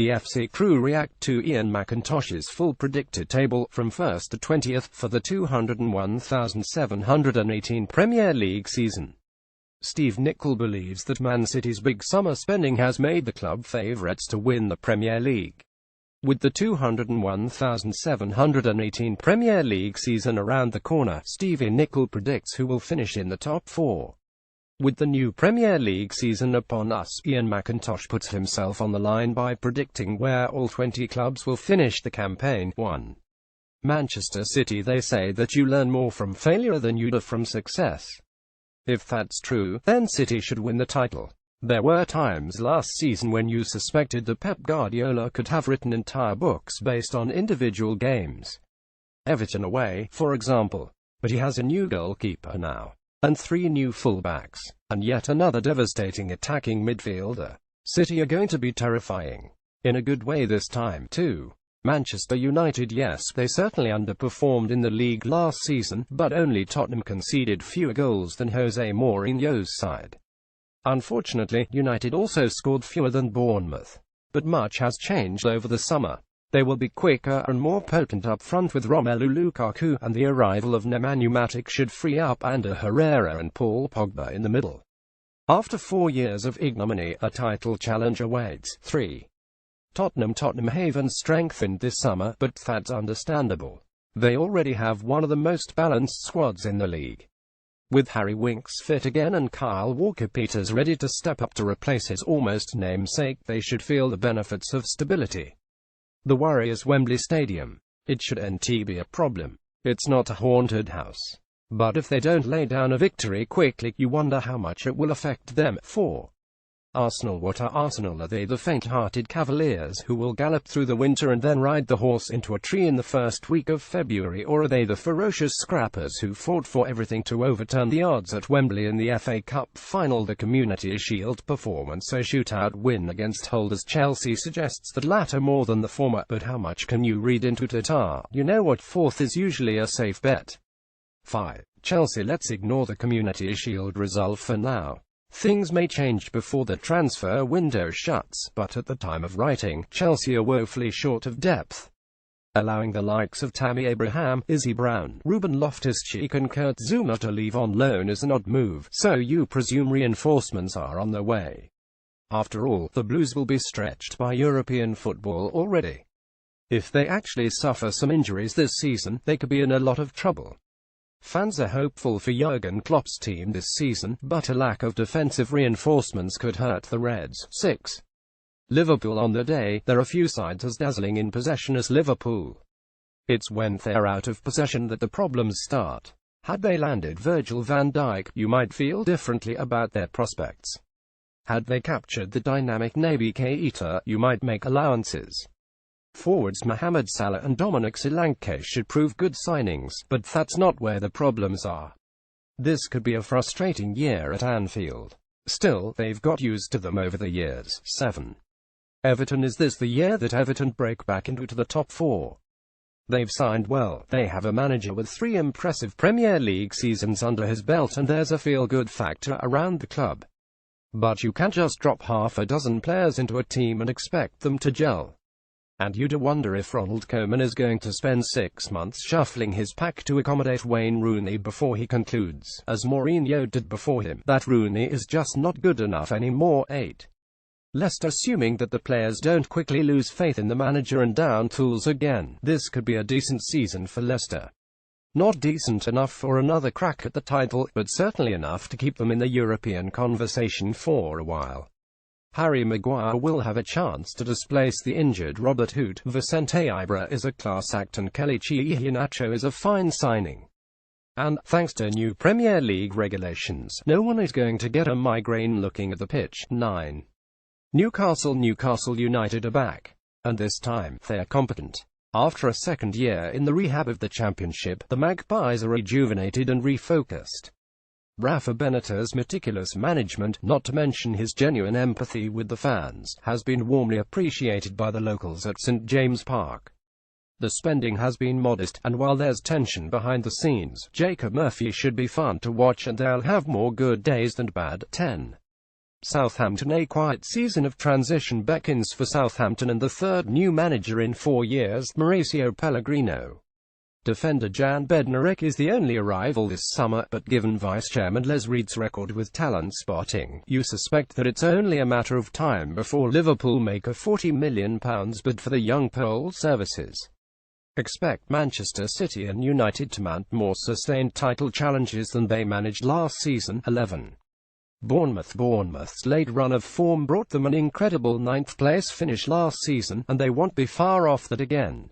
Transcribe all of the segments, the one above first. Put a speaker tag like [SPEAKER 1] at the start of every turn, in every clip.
[SPEAKER 1] The FC crew react to Ian McIntosh's full predicted table from 1st to 20th for the 201,718 Premier League season. Steve Nicol believes that Man City's big summer spending has made the club favourites to win the Premier League. With the 201,718 Premier League season around the corner, Stevie Nicol predicts who will finish in the top 4. With the new Premier League season upon us, Ian McIntosh puts himself on the line by predicting where all 20 clubs will finish the campaign. 1. Manchester City. They say that you learn more from failure than you do from success. If that's true, then City should win the title. There were times last season when you suspected that Pep Guardiola could have written entire books based on individual games. Everton away, for example. But he has a new goalkeeper now, and 3 new fullbacks, and yet another devastating attacking midfielder. City are going to be terrifying. In a good way this time, too. Manchester United. Yes, they certainly underperformed in the league last season, but only Tottenham conceded fewer goals than Jose Mourinho's side. Unfortunately, United also scored fewer than Bournemouth. But much has changed over the summer. They will be quicker and more potent up front with Romelu Lukaku, and the arrival of Nemanja Matic should free up Ander Herrera and Paul Pogba in the middle. After 4 years of ignominy, a title challenge awaits. 3. Tottenham haven't strengthened this summer, but that's understandable. They already have one of the most balanced squads in the league. With Harry Winks fit again and Kyle Walker-Peters ready to step up to replace his almost namesake, they should feel the benefits of stability. The worry is Wembley Stadium. It shouldn't be a problem. It's not a haunted house. But if they don't lay down a victory quickly, you wonder how much it will affect them. 4. Arsenal. What are Arsenal? Are they the faint-hearted Cavaliers who will gallop through the winter and then ride the horse into a tree in the first week of February, or are they the ferocious scrappers who fought for everything to overturn the odds at Wembley in the FA Cup final, the Community Shield performance, a shootout win against holders Chelsea, suggests the latter more than the former, but how much can you read into it? You know what, 4th is usually a safe bet. 5. Chelsea. Let's ignore the Community Shield result for now. Things may change before the transfer window shuts, but at the time of writing, Chelsea are woefully short of depth. Allowing the likes of Tammy Abraham, Izzy Brown, Ruben Loftus-Cheek and Kurt Zouma to leave on loan is an odd move, so you presume reinforcements are on their way. After all, the Blues will be stretched by European football already. If they actually suffer some injuries this season, they could be in a lot of trouble. Fans are hopeful for Jurgen Klopp's team this season, but a lack of defensive reinforcements could hurt the Reds. 6. Liverpool. On the day, there are few sides as dazzling in possession as Liverpool. It's when they're out of possession that the problems start. Had they landed Virgil van Dijk, you might feel differently about their prospects. Had they captured the dynamic Naby Keita, you might make allowances. Forwards Mohamed Salah and Dominic Solanke should prove good signings, but that's not where the problems are. This could be a frustrating year at Anfield. Still, they've got used to them over the years. 7. Everton. Is this the year that Everton break back into the top 4? They've signed well. They have a manager with 3 impressive Premier League seasons under his belt, and there's a feel-good factor around the club. But you can't just drop half a dozen players into a team and expect them to gel. And you do wonder if Ronald Koeman is going to spend 6 months shuffling his pack to accommodate Wayne Rooney before he concludes, as Mourinho did before him, that Rooney is just not good enough anymore. 8. Leicester. Assuming that the players don't quickly lose faith in the manager and down tools again, this could be a decent season for Leicester. Not decent enough for another crack at the title, but certainly enough to keep them in the European conversation for a while. Harry Maguire will have a chance to displace the injured Robert Hoot. Vicente Ibra is a class act and Kelechi Iheanacho is a fine signing. And, thanks to new Premier League regulations, no one is going to get a migraine looking at the pitch. 9. Newcastle United are back. And this time, they are competent. After a second year in the rehab of the Championship, the Magpies are rejuvenated and refocused. Rafa Benitez's meticulous management, not to mention his genuine empathy with the fans, has been warmly appreciated by the locals at St James Park. The spending has been modest, and while there's tension behind the scenes, Jacob Murphy should be fun to watch and they'll have more good days than bad. 10. Southampton. A quiet season of transition beckons for Southampton and the third new manager in 4 years, Mauricio Pellegrino. Defender Jan Bednarek is the only arrival this summer, but given Vice-Chairman Les Reed's record with talent spotting, you suspect that it's only a matter of time before Liverpool make a £40 million bid for the young Pole's services. Expect Manchester City and United to mount more sustained title challenges than they managed last season. 11. Bournemouth's late run of form brought them an incredible 9th-place finish last season, and they won't be far off that again.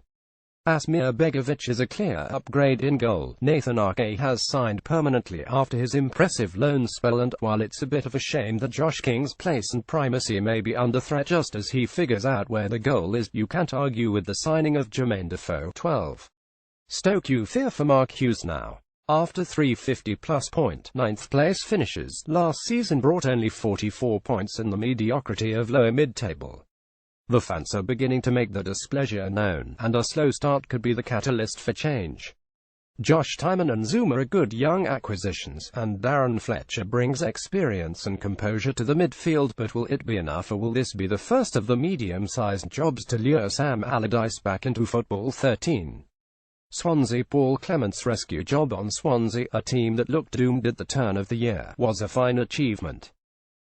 [SPEAKER 1] Asmir Begovic is a clear upgrade in goal. Nathan Ake has signed permanently after his impressive loan spell, and while it's a bit of a shame that Josh King's place and primacy may be under threat just as he figures out where the goal is, you can't argue with the signing of Jermaine Defoe. 12. Stoke. You fear for Mark Hughes now. After 350-plus point, 9th-place finishes, last season brought only 44 points in the mediocrity of lower mid-table. The fans are beginning to make their displeasure known, and a slow start could be the catalyst for change. Josh Tymon and Zuma are good young acquisitions, and Darren Fletcher brings experience and composure to the midfield, but will it be enough, or will this be the first of the medium-sized jobs to lure Sam Allardyce back into football? 13. Swansea. Paul Clement's rescue job on Swansea, a team that looked doomed at the turn of the year, was a fine achievement.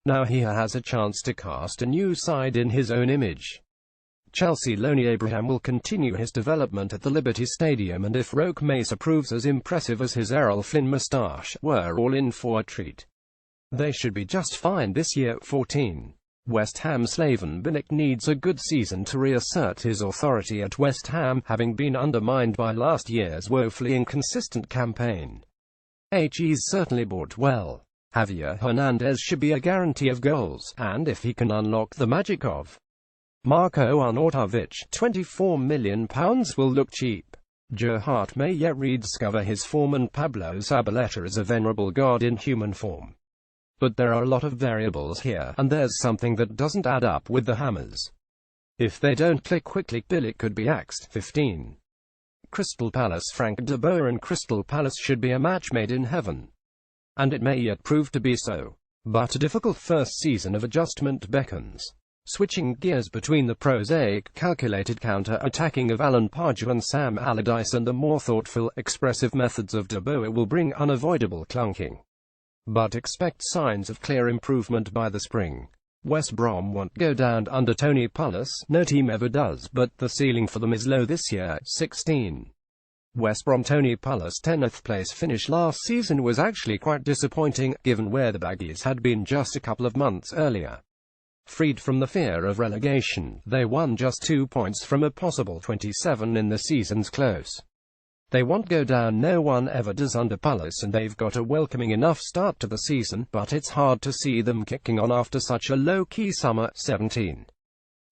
[SPEAKER 1] Now he has a chance to cast a new side in his own image. Chelsea loanee Abraham will continue his development at the Liberty Stadium, and if Roque Mesa proves as impressive as his Errol Flynn moustache, we're all in for a treat. They should be just fine this year. 14. West Ham. Slaven Bilic needs a good season to reassert his authority at West Ham, having been undermined by last year's woefully inconsistent campaign. He's certainly bought well. Javier Hernandez should be a guarantee of goals, and if he can unlock the magic of Marko Arnautovic, £24 million will look cheap. Gerhardt may yet rediscover his form, and Pablo Zabaleta is a venerable god in human form. But there are a lot of variables here, and there's something that doesn't add up with the Hammers. If they don't click quickly, Bilic could be axed. 15. Crystal Palace. Frank de Boer and Crystal Palace should be a match made in heaven. And it may yet prove to be so. But a difficult first season of adjustment beckons. Switching gears between the prosaic, calculated counter-attacking of Alan Pardew and Sam Allardyce and the more thoughtful, expressive methods of de Boer will bring unavoidable clunking. But expect signs of clear improvement by the spring. West Brom won't go down under Tony Pulis, no team ever does, but the ceiling for them is low this year. 16. West Brom. Tony Pulis' 10th place finish last season was actually quite disappointing, given where the Baggies had been just a couple of months earlier. Freed from the fear of relegation, they won just 2 points from a possible 27 in the season's close. They won't go down, no one ever does under Pulis, and they've got a welcoming enough start to the season, but it's hard to see them kicking on after such a low-key summer. 17.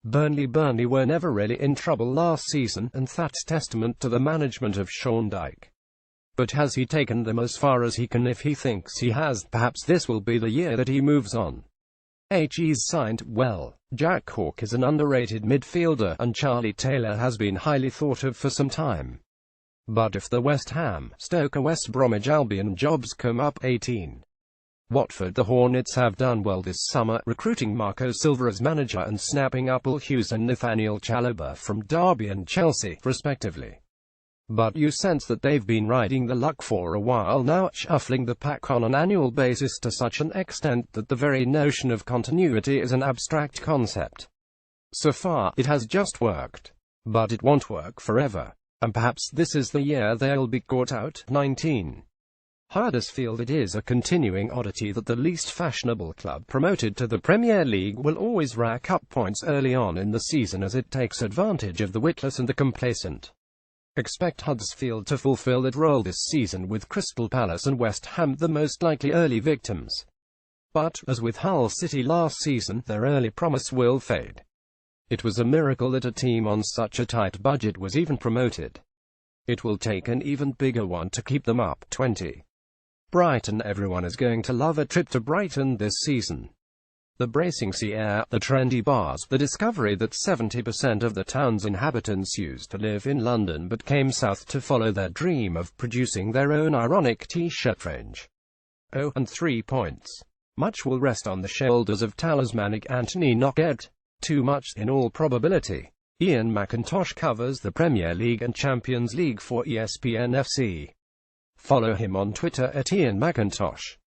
[SPEAKER 1] Burnley were never really in trouble last season, and that's testament to the management of Sean Dyche. But has he taken them as far as he can? If he thinks he has, perhaps this will be the year that he moves on. He's signed well. Jack Hawke is an underrated midfielder, and Charlie Taylor has been highly thought of for some time. But if the West Ham, Stoke or West Bromwich Albion jobs come up. 18. Watford. The Hornets have done well this summer, recruiting Marco Silva as manager and snapping up Paul Hughes and Nathaniel Chalobah from Derby and Chelsea, respectively. But you sense that they've been riding the luck for a while now, shuffling the pack on an annual basis to such an extent that the very notion of continuity is an abstract concept. So far, it has just worked. But it won't work forever. And perhaps this is the year they'll be caught out. 19. Huddersfield. It is a continuing oddity that the least fashionable club promoted to the Premier League will always rack up points early on in the season, as it takes advantage of the witless and the complacent. Expect Huddersfield to fulfill that role this season, with Crystal Palace and West Ham the most likely early victims. But, as with Hull City last season, their early promise will fade. It was a miracle that a team on such a tight budget was even promoted. It will take an even bigger one to keep them up. 20. Brighton. Everyone is going to love a trip to Brighton this season. The bracing sea air, the trendy bars, the discovery that 70% of the town's inhabitants used to live in London but came south to follow their dream of producing their own ironic t-shirt range. Oh, and 3 points. Much will rest on the shoulders of talismanic Anthony Knockaert. Too much, in all probability. Ian McIntosh covers the Premier League and Champions League for ESPN FC. Follow him on Twitter at Ian McIntosh.